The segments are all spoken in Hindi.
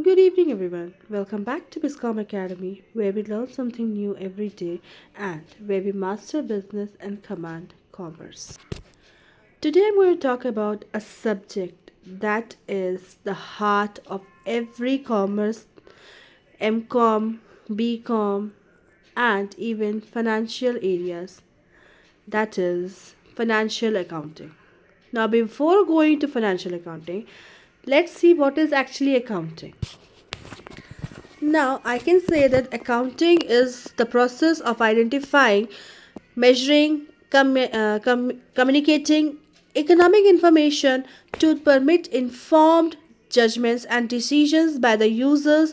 Good evening, everyone. Welcome back to Biscom Academy, where we learn something new every day and where we master business and command commerce. Today, I'm going to talk about a subject that is the heart of every commerce, MCOM, BCom, and even financial areas, that is financial accounting. Now, before going to financial accounting, let's see what is actually accounting. Now, I can say that accounting is the process of identifying, measuring, communicating economic information to permit informed judgments and decisions by the users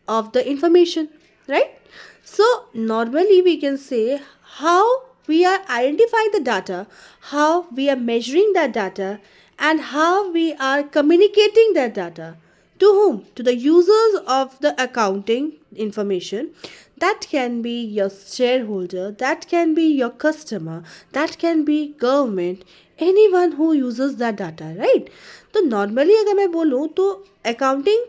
of the information, right? So, normally we can say how we are identifying the data, how we are measuring that data, and how we are communicating that data to whom? To the users of the accounting information. That can be your shareholder, that can be your customer, that can be government, anyone who uses that data, right? तो नॉर्मली अगर मैं बोलूँ तो अकाउंटिंग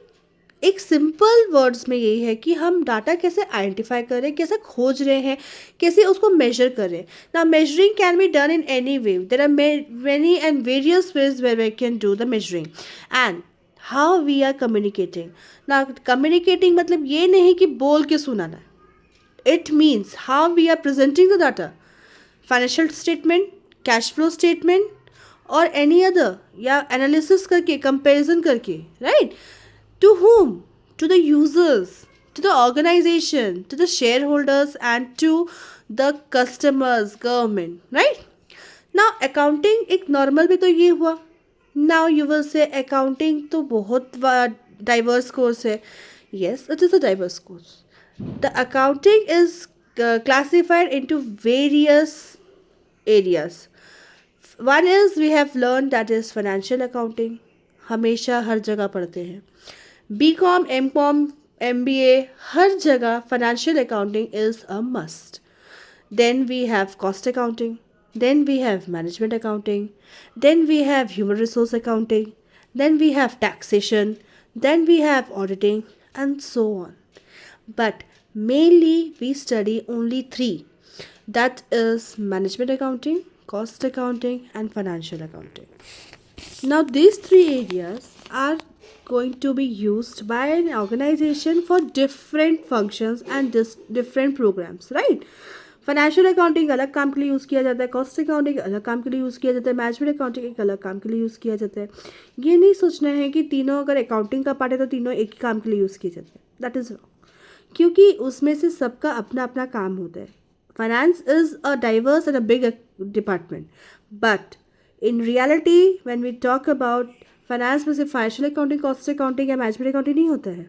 एक सिंपल वर्ड्स में यही है कि हम डाटा कैसे आइडेंटिफाई करें, कैसे खोज रहे हैं, कैसे उसको मेजर करें. ना measuring can be done in any way. There are many and various ways where we can do the measuring. And how we are communicating. ना कम्युनिकेटिंग मतलब ये नहीं कि बोल के सुनाना. It means how we are presenting the data. Financial statement, cash flow statement और एनी अदर, या एनालिसिस करके, कंपेरिजन करके, right? To whom? To the users, to the organization, to the shareholders, and to the customers, government, right? Now, accounting एक normal भी तो ये हुआ. Now, you will say accounting तो बहुत diverse course है. Yes, it is a diverse course. The accounting is classified into various areas. One is we have learned that is financial accounting. हमेशा हर जगह पढ़ते हैं. BCom, MCom, MBA, हर जगह financial accounting is a must. Then we have cost accounting. Then we have management accounting. Then we have human resource accounting. Then we have taxation. Then we have auditing and so on. But mainly we study only three. That is management accounting, cost accounting, and financial accounting. Now, these three areas are going to be used by an organization for different functions and different programs, right? Financial accounting अलग काम के लिए यूज़ किया जाता है, कॉस्ट अकाउंटिंग अलग काम के लिए यूज़ किया जाता है, मैनेजमेंट अकाउंटिंग एक अलग काम के लिए यूज़ किया जाता है. ये नहीं सोचना है कि तीनों अगर अकाउंटिंग का पार्ट है तो तीनों एक ही काम के लिए यूज़ किए जाते हैं. That is wrong. क्योंकि उसमें से सबका अपना अपना काम होता है. Finance is a diverse and a big department, but in reality when we talk about finance में सिर्फ फाइनेंशियल अकाउंटिंग, कॉस्ट अकाउंटिंग या मैनेजमेंट अकाउंटिंग नहीं होता है.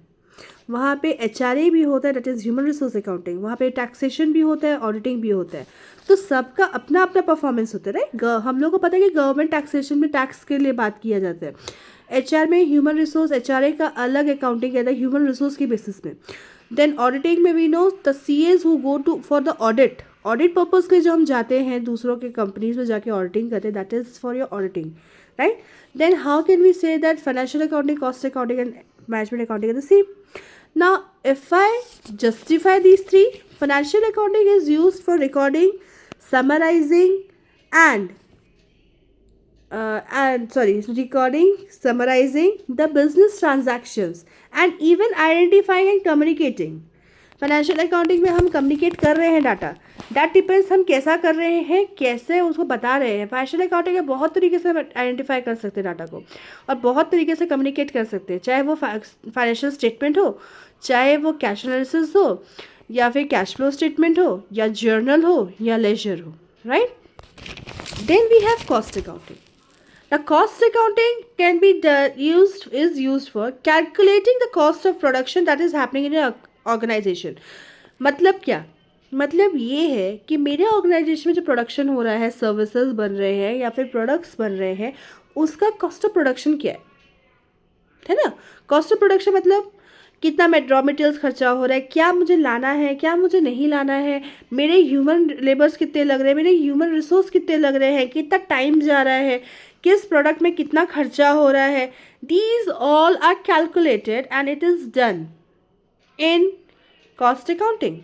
वहाँ पे HRA भी होता है, that is human resource accounting. वहाँ पे टैक्सेशन भी होता है, ऑडिटिंग भी होता है. तो सबका अपना अपना परफॉर्मेंस होता है, राइट? हम लोग को पता है कि गवर्नमेंट टैक्सेशन में टैक्स के लिए बात किया जाता है. HR में ह्यूमन रिसोर्स, HRA का अलग अकाउंटिंग कहता है ह्यूमन रिसोर्स की बेसिस में. देन ऑडिटिंग में we know the CAs who go to for the audit purpose के जो हम जाते हैं दूसरों के कंपनीज में जाके ऑडिटिंग करते हैं, that is for your auditing, right? Then how can we say that financial accounting, cost accounting, and management accounting are the same? Now, if I justify these three, financial accounting is used for recording, summarizing, and recording, summarizing the business transactions, and even identifying and communicating. Financial accounting में हम कम्युनिकेट कर रहे हैं डाटा. दैट डिपेंड्स हम कैसा कर रहे हैं, कैसे उसको बता रहे हैं. फाइनेंशियल अकाउंटिंग में बहुत तरीके से हम आइडेंटिफाई कर सकते हैं डाटा को और बहुत तरीके से कम्युनिकेट कर सकते हैं. चाहे वो फाइनेंशियल स्टेटमेंट हो, चाहे वो कैश एनालिसिस हो, या फिर कैश फ्लो स्टेटमेंट हो, या जर्नल हो, या लेजर हो, right? Then we have cost accounting. The cost accounting can be used for calculating the cost of production that is happening in an organization. मतलब क्या? मतलब ये है कि मेरे ऑर्गेनाइजेशन में जो प्रोडक्शन हो रहा है, सर्विसेज बन रहे हैं या फिर प्रोडक्ट्स बन रहे हैं, उसका कॉस्ट ऑफ प्रोडक्शन क्या है ना? कॉस्ट ऑफ प्रोडक्शन मतलब कितना रॉ मटेरियल्स खर्चा हो रहा है, क्या मुझे लाना है, क्या मुझे नहीं लाना है, मेरे ह्यूमन लेबर्स कितने लग रहे हैं, मेरे ह्यूमन रिसोर्स कितने लग रहे हैं, कितना टाइम जा रहा है, किस प्रोडक्ट में कितना खर्चा हो रहा है. These all are calculated and it is done in cost accounting.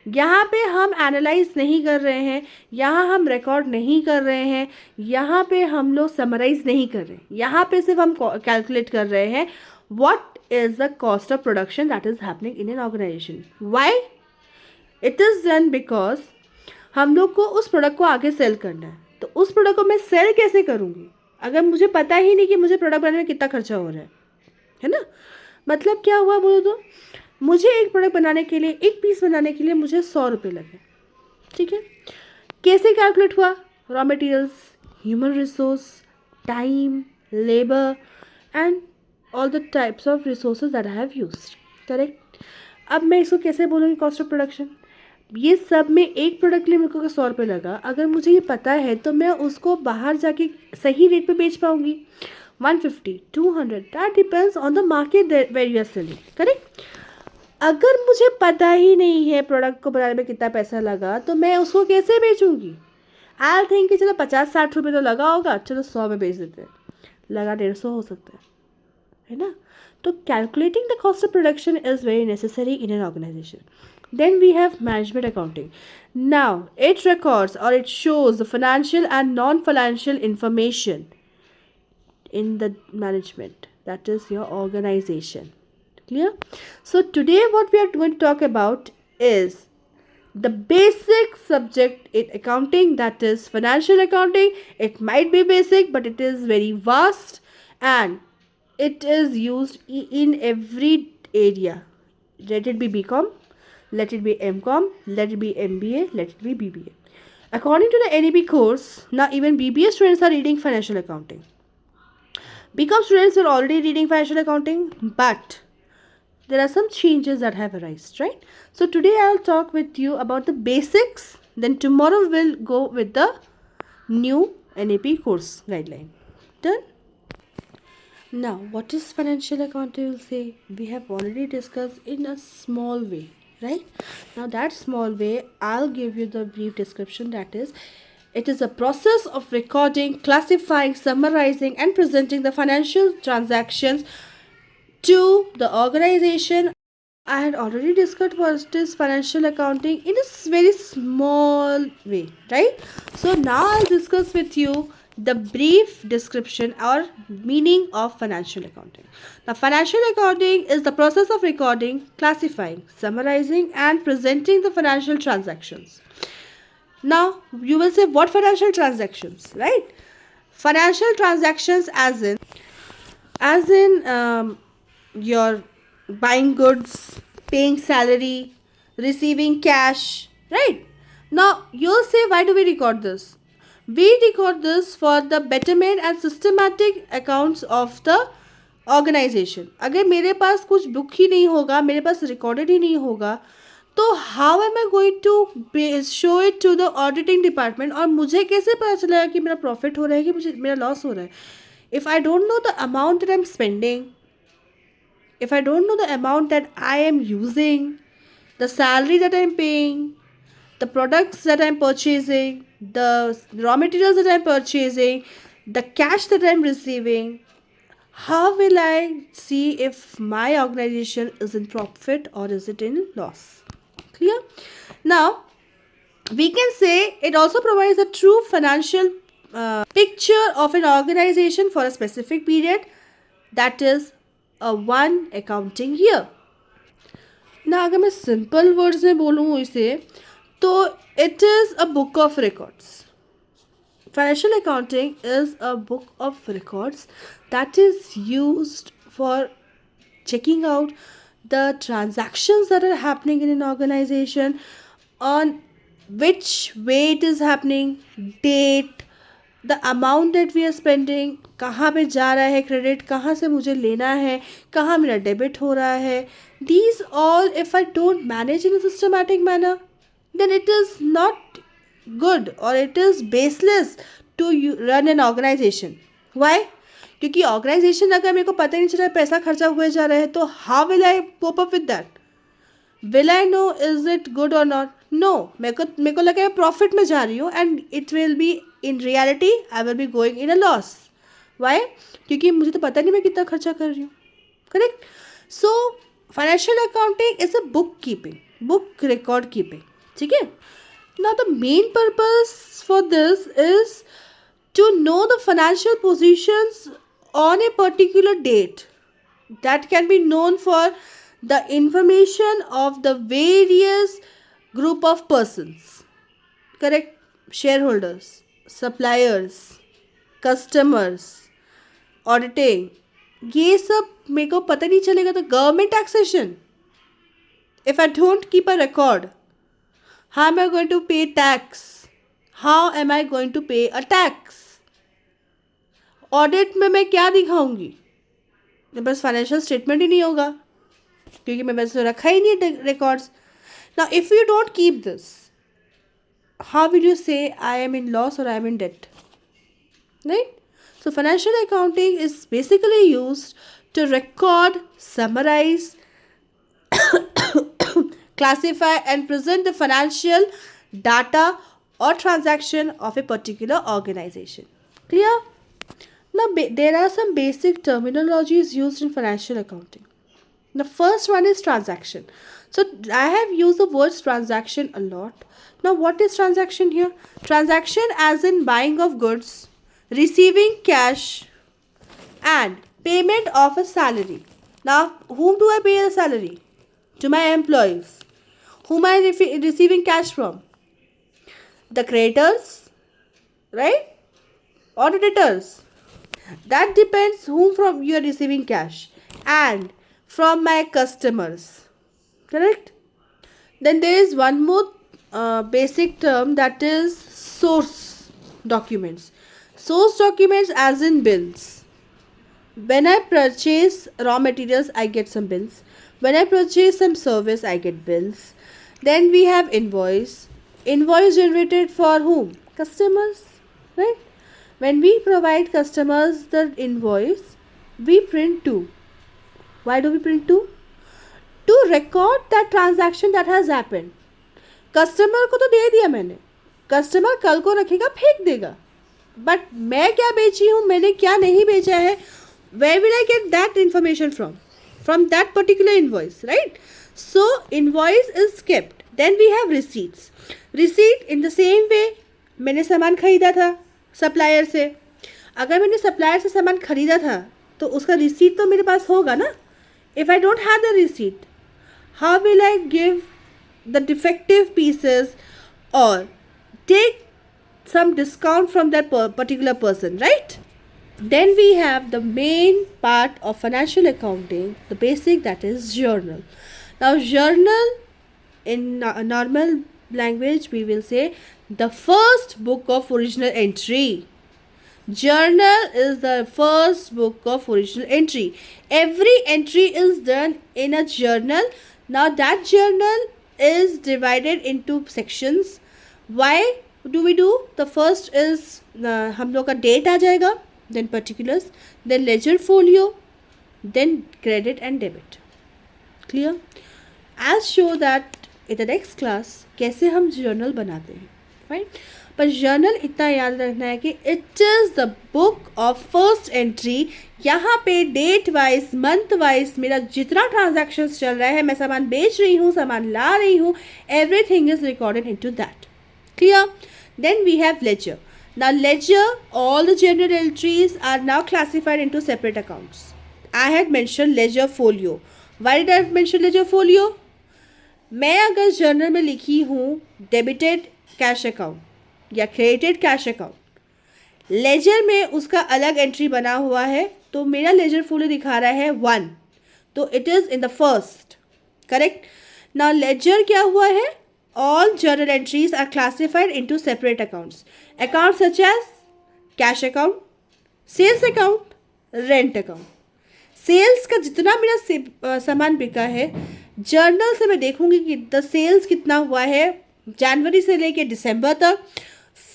यहाँ पे हम एनालाइज नहीं कर रहे हैं, यहाँ हम रिकॉर्ड नहीं कर रहे हैं, यहाँ पे हम लोग समराइज नहीं कर रहे हैं, यहाँ पे सिर्फ हम कैलकुलेट कर रहे हैं what is the cost of production that is happening in an organisation. Why it is done? Because हम लोग को उस प्रोडक्ट को आगे सेल करना है. तो उस प्रोडक्ट को मैं सेल कैसे करूँगी अगर मुझे पता ही नहीं कि मुझे प्रोडक्ट बनाने में कितना खर्चा हो रहा है ना. मतलब क्या हुआ बोलो तो, मुझे एक प्रोडक्ट बनाने के लिए, एक पीस बनाने के लिए मुझे 100 रुपये लगे. ठीक है, कैसे कैलकुलेट हुआ? Raw materials, human resource, time, labour and all the types of resources that I have used. Correct. अब मैं इसको कैसे बोलूँगी कॉस्ट ऑफ प्रोडक्शन? ये सब में एक प्रोडक्ट के लिए मेरे को 100 रुपये लगा, अगर मुझे ये पता है तो मैं उसको बाहर जाके सही रेट पे बेच पाऊँगी. 150, 200, that depends on the market where you are selling. Correct. अगर मुझे पता ही नहीं है प्रोडक्ट को बनाने में कितना पैसा लगा तो मैं उसको कैसे बेचूंगी? आई थिंक कि चलो 50-60 रुपये तो लगा होगा, चलो 100 में बेच देते हैं. लगा 150 हो सकता है ना. तो calculating the cost of production is very necessary in an organisation. Then we have management accounting. Now, it records or it shows the financial and non-financial information in the management, that is your organization. Clear? So today what we are going to talk about is the basic subject in accounting, that is financial accounting. It might be basic but it is very vast and it is used in every area. Let it be BCom, let it be MCom, let it be MBA, let it be BBA. According to the NEB course, now even BBA students are reading financial accounting. BCom students were already reading financial accounting, but there are some changes that have arisen, right? So today I'll talk with you about the basics, then tomorrow we'll go with the new NAP course guideline. Done? Now, what is financial accounting? You'll say we have already discussed in a small way, right? Now that small way, I'll give you the brief description. That is, it is a process of recording, classifying, summarizing and presenting the financial transactions to the organization. I had already discussed what is financial accounting in a very small way, right? So now I'll discuss with you the brief description or meaning of financial accounting. Now, financial accounting is the process of recording, classifying, summarizing and presenting the financial transactions. Now, you will say, what financial transactions, right? Financial transactions as in your buying goods, paying salary, receiving cash, right? Now, you'll say, why do we record this? We record this for the betterment and systematic accounts of the organisation. अगर मेरे पास कुछ बुक ही नहीं होगा, मेरे पास रिकॉर्डेड ही नहीं होगा, तो how am I going to show it to the auditing department? और मुझे कैसे पता चलेगा कि मेरा प्रॉफिट हो रहा है कि मुझे मेरा लॉस हो रहा है? If I don't know the amount that I am spending, if I don't know the amount that I am using, the salary that I am paying, the products that I am purchasing, the raw materials that I am purchasing, the cash that I am receiving, how will I see if my organization is in profit or is it in loss? Clear? Now, we can say it also provides a true financial picture of an organization for a specific period, that is a one accounting year. ना अगर मैं सिंपल वर्ड्स में बोलूँ इसे, तो it is a book of records. Financial accounting is a book of records that is used for checking out the transactions that are happening in an organization, on which way it is happening, date, the amount that we are spending, कहाँ पे जा रहा है क्रेडिट, कहाँ से मुझे लेना है, कहाँ मेरा डेबिट हो रहा है. These all if I don't manage in a systematic manner, then it is not good और it is baseless to run an organisation. Why? क्योंकि ऑर्गेनाइजेशन अगर मेरे को पता ही नहीं चला पैसा खर्चा हुए जा रहा है तो how will I cope up with that? Will I know is it good or not? No, मेरे को लगा मैं प्रॉफिट में जा रही हूँ and it will be in reality I will be going in a loss. Why? क्योंकि मुझे तो पता नहीं मैं कितना खर्चा कर रही हूँ. Correct. So financial accounting is a book keeping, book record keeping. ठीक है. Now the main purpose for this is to know the financial positions on a particular date. That can be known for the information of the various group of persons. Correct? Shareholders, suppliers, customers, auditing. ये सब मेरे को पता नहीं चलेगा तो government taxation. If I don't keep a record, how am I going to pay tax? How am I going to pay a tax? Audit में मैं क्या दिखाऊंगी? मेरे पास फाइनेंशियल स्टेटमेंट ही नहीं होगा क्योंकि मेरे पास तो रखा ही नहीं records. Now if you don't keep this, how will you say I am in loss or I am in debt? Right. So financial accounting is basically used to record, summarize, classify and present the financial data or transaction of a particular organization. Clear? Now there are some basic terminologies used in financial accounting. The first one is transaction. So I have used the word transaction a lot. Now what is transaction here? Transaction as in buying of goods, receiving cash and payment of a salary. Now whom do I pay a salary? To my employees. Whom I receiving cash from? The creditors, right? Or the debtors. That depends whom from you are receiving cash. And from my customers. Correct? Then there is one more basic term, that is source documents. Source documents as in bills. When I purchase raw materials, I get some bills. When I purchase some service, I get bills. Then we have invoice. Invoice generated for whom? Customers. Right? When we provide customers the invoice, we print two. Why do we print two? To record that transaction that has happened. Customer को तो दे दिया मैंने, कस्टमर कल को रखेगा फेंक देगा, बट मैं क्या बेची हूँ, मैंने क्या नहीं बेचा है, where will I get that information from? From that particular invoice, right? So invoice is kept. Then we have receipts. Receipt in the same way, मैंने सामान खरीदा था सप्लायर से, अगर मैंने सप्लायर से सामान खरीदा था तो उसका रिसीट तो मेरे पास होगा ना. If I don't have the receipt, how will I give the defective pieces or take some discount from that particular person, right? Then we have the main part of financial accounting, the basic, that is journal. Now journal in normal language we will say the first book of original entry. Journal is the first book of original entry. Every entry is done in a journal. Now that journal is divided into sections. Why do we do? The first is हम लोग का date आ जाएगा, then particulars, then ledger folio, then credit and debit. Clear? I'll show that in the next class कैसे हम journal बनाते हैं. Fine? पर जर्नल इतना याद रखना है कि it is the book of first entry. यहाँ पे डेट वाइज, मंथ वाइज मेरा जितना ट्रांजैक्शंस चल रहा है, मैं सामान बेच रही हूँ, सामान ला रही हूँ, everything is recorded into that. Clear? Then we have ledger. Now ledger, all the general entries are now classified into separate accounts. I had mention ledger folio. Why did I mention ledger folio? मैं अगर जर्नल में लिखी हूँ डेबिटेड कैश अकाउंट या क्रेडिटेड कैश अकाउंट, लेजर में उसका अलग एंट्री बना हुआ है, तो मेरा लेजर फोलियो दिखा रहा है 1, तो it is in the first. Correct? Now ledger क्या हुआ है? All journal entries are classified into separate accounts. Account such as cash account, sales account, rent account. Sales का जितना मेरा सामान बिका है, जर्नल से मैं देखूंगी कि द सेल्स कितना हुआ है जनवरी से लेके दिसंबर तक,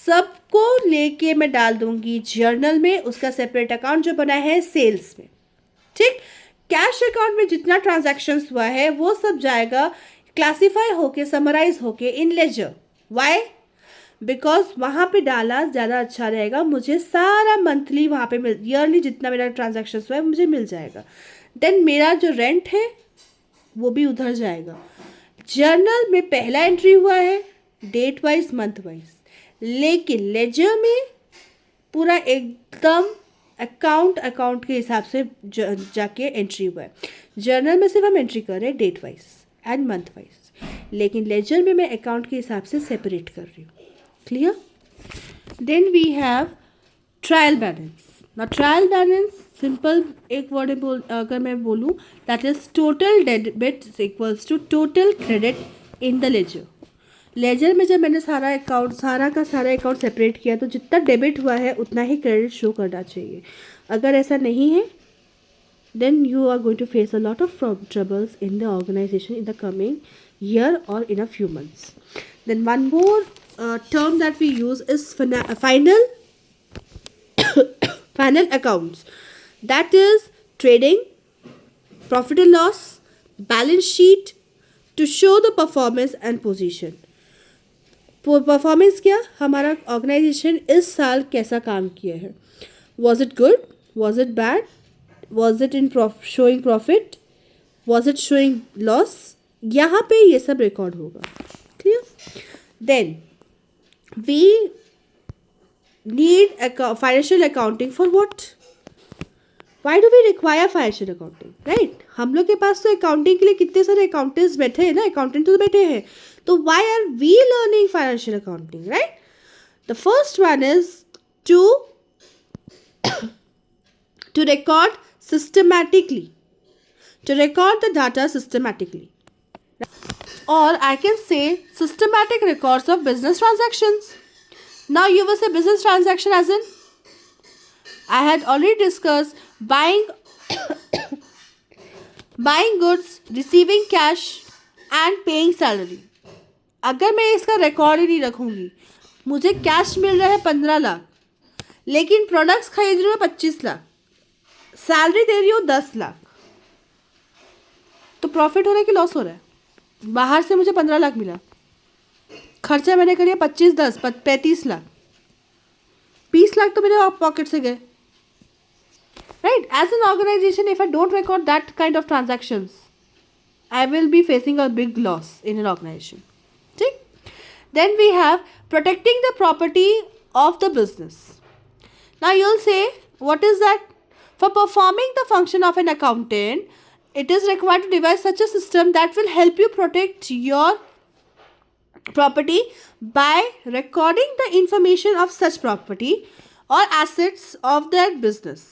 सब सबको लेके मैं डाल दूंगी जर्नल में, उसका सेपरेट अकाउंट जो बना है सेल्स में, ठीक। कैश अकाउंट में जितना ट्रांजैक्शंस हुआ है वो सब जाएगा क्लासीफाई होके, समराइज होके इन लेजर। वाई? बिकॉज वहाँ पे डाला ज़्यादा अच्छा रहेगा, मुझे सारा मंथली वहाँ पे मिल, ईयरली जितना मेरा ट्रांजैक्शंस हुआ है मुझे मिल जाएगा। देन मेरा जो रेंट है वो भी उधर जाएगा। जर्नल में पहला एंट्री हुआ है डेट वाइज, मंथ वाइज, लेकिन लेजर में पूरा एकदम अकाउंट के हिसाब से जाके एंट्री हुआ है। जर्नल में सिर्फ हम एंट्री कर रहे हैं date wise and month wise, लेकिन लेजर में मैं अकाउंट के हिसाब से सेपरेट कर रही हूँ। Clear? Then we have trial balance. ना ट्रायल बैलेंस सिंपल एक वर्ड में अगर मैं बोलूँ, that is total debit equals to total credit in the ledger. Ledger में जब मैंने सारा अकाउंट सेपरेट किया तो जितना डेबिट हुआ है उतना ही क्रेडिट शो करना चाहिए। अगर ऐसा नहीं है then you are going to face a lot of troubles in the organisation in the coming year or in a few months. Then one more term that we use is final accounts. That is trading, profit and loss, balance sheet to show the performance and position. Performance क्या, हमारा ऑर्गेनाइजेशन इस साल कैसा काम किया है, was it good, was it bad, was it in showing profit, was it showing loss, यहाँ पे ये सब रिकॉर्ड होगा। Clear? Then we need financial accounting for what? Why do we require financial accounting? Right, हम लोग के पास तो अकाउंटिंग के लिए कितने सारे अकाउंटेंट्स बैठे हैं ना, अकाउंटेंट तो बैठे हैं, तो why are we learning financial accounting? Right, the first one is to record systematically, to record the data systematically, or I can say systematic records of business transactions. Now you will say business transaction as in, I had already discussed buying goods, receiving cash and paying salary. अगर मैं इसका रिकॉर्ड ही नहीं रखूँगी, मुझे कैश मिल रहा है 15 लाख, लेकिन प्रोडक्ट्स खरीद रही हूँ 25 लाख, सैलरी दे रही हूँ 10 लाख, तो प्रॉफिट हो रहा है कि लॉस हो रहा है? बाहर से मुझे 15 लाख मिला, खर्चा मैंने करिए 25 10 35 लाख, 20 लाख तो मेरे पॉकेट से गए। Right, as an organisation if I don't record that kind of transactions, I will be facing a big loss in an organisation. ठीक, then we have protecting the property of the business. Now you'll say, what is that? For performing the function of an accountant, it is required to devise such a system that will help you protect your property by recording the information of such property or assets of that business.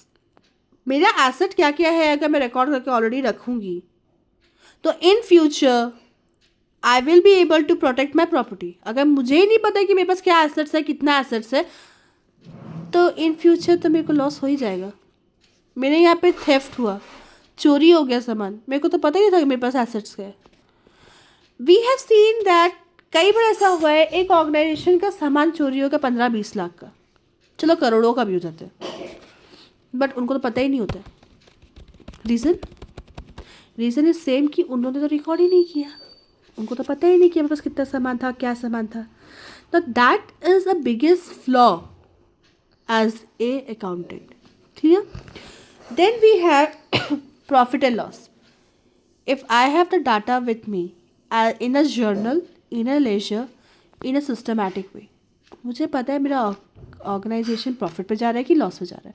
मेरा asset क्या क्या है अगर मैं record करके already रखूँगी, तो in future I will be able to protect my property. अगर मुझे ही नहीं पता कि मेरे पास क्या assets है, कितना assets है, तो इन फ्यूचर तो मेरे को लॉस हो ही जाएगा। मेरे यहाँ पे थेफ्ट हुआ, चोरी हो गया सामान, मेरे को तो पता ही नहीं था कि मेरे पास एसेट्स है। वी हैव सीन दैट कई बार ऐसा हुआ है, एक ऑर्गेनाइजेशन का सामान चोरी होगा 15-20 लाख का, चलो करोड़ों का भी हो जाता है, बट उनको तो पता ही नहीं होता। रीज़न इज सेम कि उन्होंने तो रिकॉर्ड ही नहीं किया, उनको तो पता ही नहीं कि मेरे पास कितना सामान था, क्या सामान था। तो that is a biggest flaw as a accountant. Clear? Then we have profit and loss. If I have the data with me in a journal, in a ledger, in a systematic way, मुझे पता है मेरा ऑर्गेनाइजेशन प्रॉफिट पे जा रहा है कि लॉस में जा रहा है।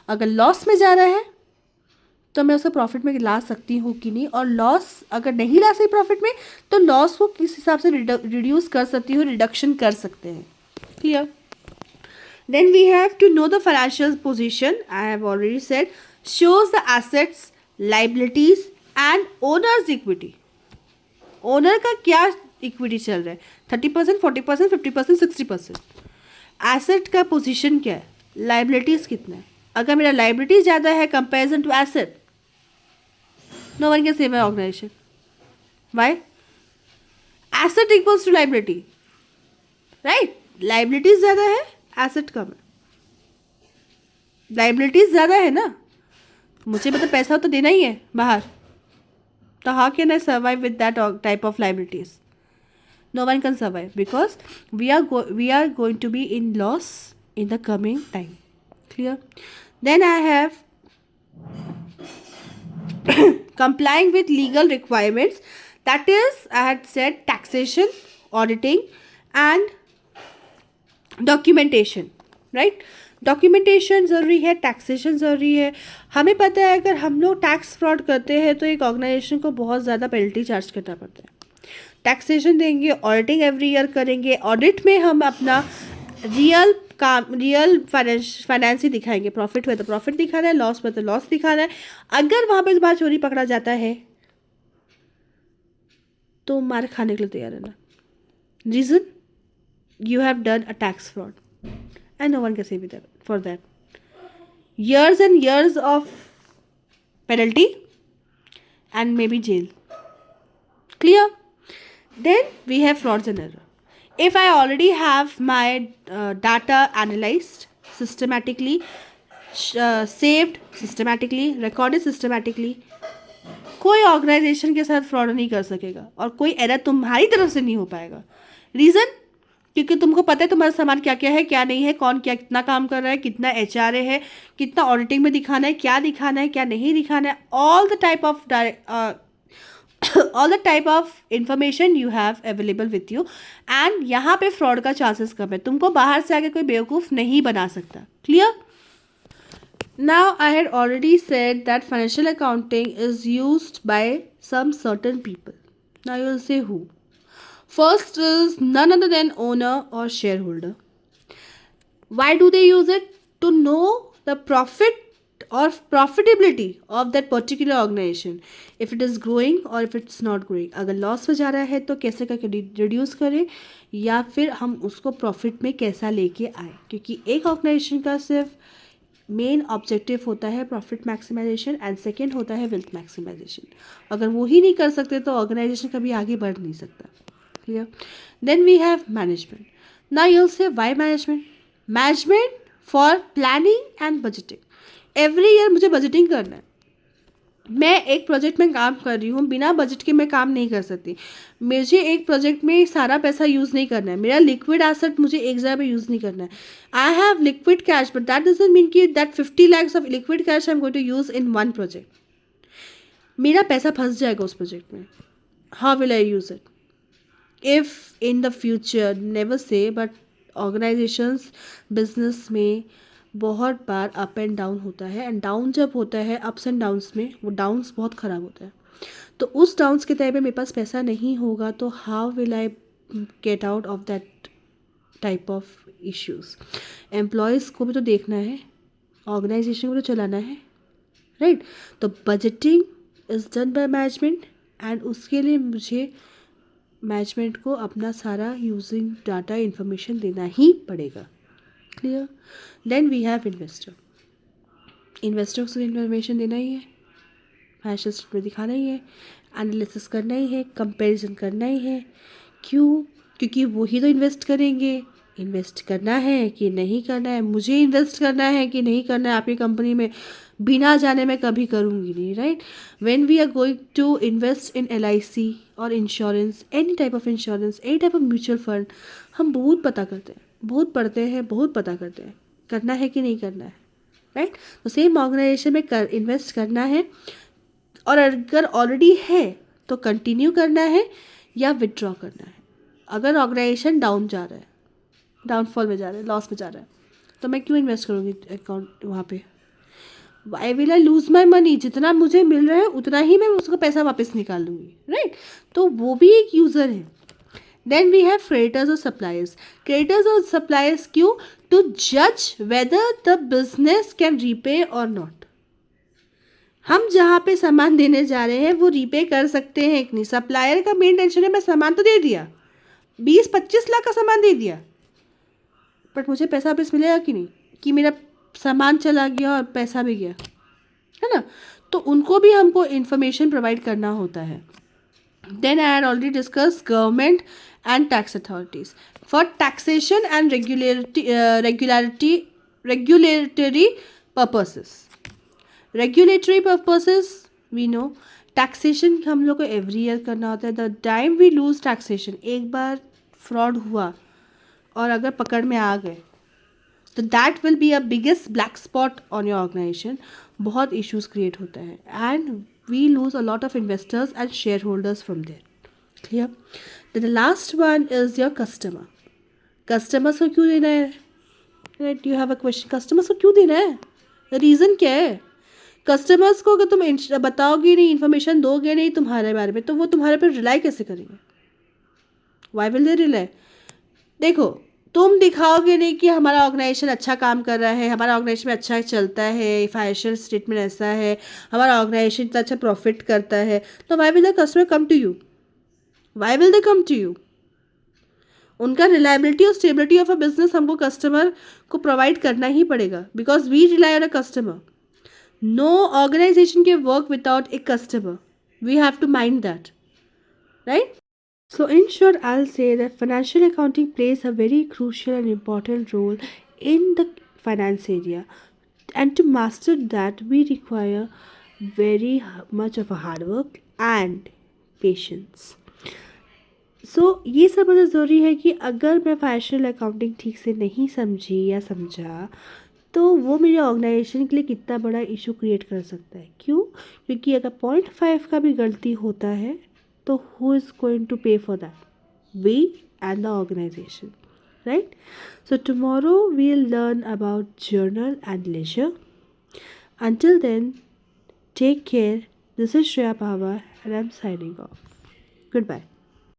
अगर लॉस में जा रहा है तो मैं उसे प्रॉफिट में ला सकती हूँ कि नहीं, और लॉस अगर नहीं ला सकती प्रॉफिट में तो लॉस को किस हिसाब से रिड्यूस कर सकती हूँ, रिडक्शन कर सकते हैं। Clear? Then we have to know the financial position. I have already said, shows the assets, liabilities and owner's equity. Owner का क्या इक्विटी चल रहा है, 30%, 40%, 50%, 60%. एसेट का पोजीशन क्या है, लाइबिलिटीज़ कितना है। अगर मेरा लाइबिलिटीज ज़्यादा है comparison to asset, no one can save my organisation. Why? Asset equals to liability, right? Liabilities ज़्यादा है, एसेट कम है, लाइबिलिटीज ज़्यादा है ना, मुझे मतलब पैसा तो देना ही है बाहर, तो how can I survive with that type of liabilities? No one can survive because we are going to be in loss in the coming time. Clear? Then I have complying with legal requirements, that is I had said taxation, auditing and documentation, right? Documentation ज़रूरी है, टैक्सेशन ज़रूरी है. हमें पता है अगर हम लोग टैक्स फ्रॉड करते हैं तो एक ऑर्गेनाइजेशन को बहुत ज़्यादा पेनल्टी चार्ज करना पड़ता है. टैक्सेशन देंगे, ऑडिटिंग एवरी ईयर करेंगे, ऑडिट में हम अपना रियल फाइनेंस ही दिखाएंगे, प्रॉफिट में तो प्रॉफिट दिखाना है, लॉस में तो लॉस दिखाना है. अगर वहाँ पे दोबारा चोरी पकड़ा जाता है तो मार खाने के लिए तैयार रहना. Reason, you have done a tax fraud and no one can save you for that. Years and years of penalty and maybe jail. Clear? Then we have frauds and error. If I already have my data analyzed systematically, saved systematically, recorded systematically, कोई ऑर्गेनाइजेशन के साथ फ्रॉड नहीं कर सकेगा और कोई एरर तुम्हारी तरफ से नहीं हो पाएगा. रीज़न, क्योंकि तुमको पता है तुम्हारा सामान क्या क्या है, क्या नहीं है, कौन क्या कितना काम कर रहा है, कितना HRA है, कितना ऑडिटिंग में दिखाना है, क्या दिखाना है, क्या नहीं दिखाना है. All the type of information you have available with you. And यहाँ पे फ्रॉड का चांसेस कम है. तुमको बाहर से आके कोई बेवकूफ़ नहीं बना सकता. Clear? Now I had already said that financial accounting is used by some certain people. Now you will say who. First is none other than owner or shareholder. Why do they use it? To know the profit or profitability of that particular organization. If it is growing or if it's not growing. अगर लॉस में जा रहा है तो कैसे करके रिड्यूस करें या फिर हम उसको प्रॉफिट में कैसा लेके आए. क्योंकि एक ऑर्गेनाइजेशन का सिर्फ मेन ऑब्जेक्टिव होता है प्रॉफिट मैक्सिमाइजेशन एंड सेकेंड होता है वेल्थ मैक्सिमाइजेशन. अगर वो ही नहीं कर सकते तो ऑर्गेनाइजेशन कभी आगे बढ़ नहीं सकता. Clear? Then we have management. Now you'll say why management? Management for planning and budgeting. Every year मुझे बजटिंग करना है. मैं एक प्रोजेक्ट में काम कर रही हूँ, बिना बजट के मैं काम नहीं कर सकती. मुझे एक प्रोजेक्ट में सारा पैसा यूज़ नहीं करना है. मेरा लिक्विड एसेट मुझे एक जगह पे यूज़ नहीं करना है. I have liquid cash but that doesn't mean कि that 50 lakhs of liquid cash I am going to use in one project. मेरा पैसा फंस जाएगा उस प्रोजेक्ट में. How will I use it? If in the future, never say, but organizations business में बहुत बार अप एंड डाउन होता है. एंड डाउन जब होता है अप्स एंड डाउन्स में, वो डाउन्स बहुत ख़राब होता है. तो उस डाउन्स के टाइम पे मेरे पास पैसा नहीं होगा तो how will I get out of that type of issues. Employees को भी तो देखना है, ऑर्गेनाइजेशन को तो चलाना है, राइट? तो budgeting is done by management and उसके लिए मुझे मैनेजमेंट को अपना सारा यूजिंग डाटा इन्फॉर्मेशन देना ही पड़ेगा. Clear? Then we have investor. Investor को इन्फॉर्मेशन देना ही है, फाइनेंशियल स्टेटमेंट दिखाना ही है, एनालिसिस करना ही है, कंपैरिजन करना ही है. क्यों? क्योंकि वो ही तो इन्वेस्ट करेंगे. इन्वेस्ट करना है कि नहीं करना है, मुझे इन्वेस्ट करना है कि नहीं करना है आपकी कंपनी में, बिना जाने मैं कभी करूँगी नहीं, right? When we are going to invest in LIC और insurance, any type of insurance, any type of mutual fund, हम बहुत पता करते हैं, बहुत पढ़ते हैं, बहुत पता करते हैं करना है कि नहीं करना है, राइट? तो सेम ऑर्गेनाइजेशन में इन्वेस्ट करना है और अगर ऑलरेडी है तो कंटिन्यू करना है या विदड्रॉ करना है. अगर ऑर्गेनाइजेशन डाउन जा रहा है, डाउनफॉल में जा रहा है, लॉस में जा रहा है, तो मैं क्यों इन्वेस्ट करूँगी अकाउंट वहाँ पे? Why will I lose my money? जितना मुझे मिल रहा है उतना ही मैं उसका पैसा वापस निकाल लूँगी, राइट? तो वो भी एक यूज़र है. देन वी हैव क्रेडिटर्स और सप्लायर्स. क्रेडिटर्स और सप्लायर्स क्यों? टू जज whether the business can repay और नॉट. हम जहाँ पे सामान देने जा रहे हैं वो रीपे कर सकते हैं कि नहीं. सप्लायर का मेन टेंशन है मैं सामान तो दे दिया, 20-25 लाख का सामान दे दिया, बट मुझे पैसा वापस मिलेगा कि नहीं, कि मेरा सामान चला गया और पैसा भी गया, है ना? तो उनको भी हमको इन्फॉर्मेशन प्रोवाइड करना होता है. Then I had already discussed government and tax authorities. For taxation and regulatory purposes. Regulatory purposes, we know taxation हम लोग को every year करना होता है. The time we lose taxation, एक बार fraud हुआ और अगर पकड़ में आ गए, तो that will be a biggest black spot on your organization. बहुत issues create होता है and we lose a lot of investors and shareholders from there. Clear? Then the last one is your customer. Customers को क्यों देना है? Right? You have a question. Customers को क्यों देना है? Reason क्या है? कस्टमर्स को अगर तुम बताओगे नहीं, इन्फॉर्मेशन दोगे नहीं तुम्हारे बारे में, तो वो तुम्हारे पर रिलाई कैसे करेंगे? Why will they rely? देखो, तुम दिखाओगे नहीं कि हमारा ऑर्गेनाइजेशन अच्छा काम कर रहा है, हमारा ऑर्गेनाइजेशन में अच्छा चलता है, फाइनेंशियल स्टेटमेंट ऐसा है, हमारा ऑर्गेनाइजेशन इतना अच्छा प्रॉफिट करता है, तो why will the customer come to you? Why will they come to you? उनका रिलायबिलिटी और स्टेबिलिटी ऑफ अ बिजनेस हमको कस्टमर को प्रोवाइड करना ही पड़ेगा, because we rely on a customer. No organization can work without a customer. We have to mind that, right? So, in short, I'll say that financial accounting plays a very crucial and important role in the finance area. And to master that, we require very much of a hard work and patience. ये समझना ज़रूरी है कि अगर मैं फाइनेंशियल अकाउंटिंग ठीक से नहीं समझी या समझा, तो वो मेरे ऑर्गेनाइजेशन के लिए कितना बड़ा इशू क्रिएट कर सकता है. क्यों? क्योंकि अगर 0.5 का भी गलती होता है, तो who is going to pay for that? We and the organization, right? So tomorrow we will learn about journal and ledger. Until then, take care. This is Shreya Pawar and I'm signing off. Goodbye.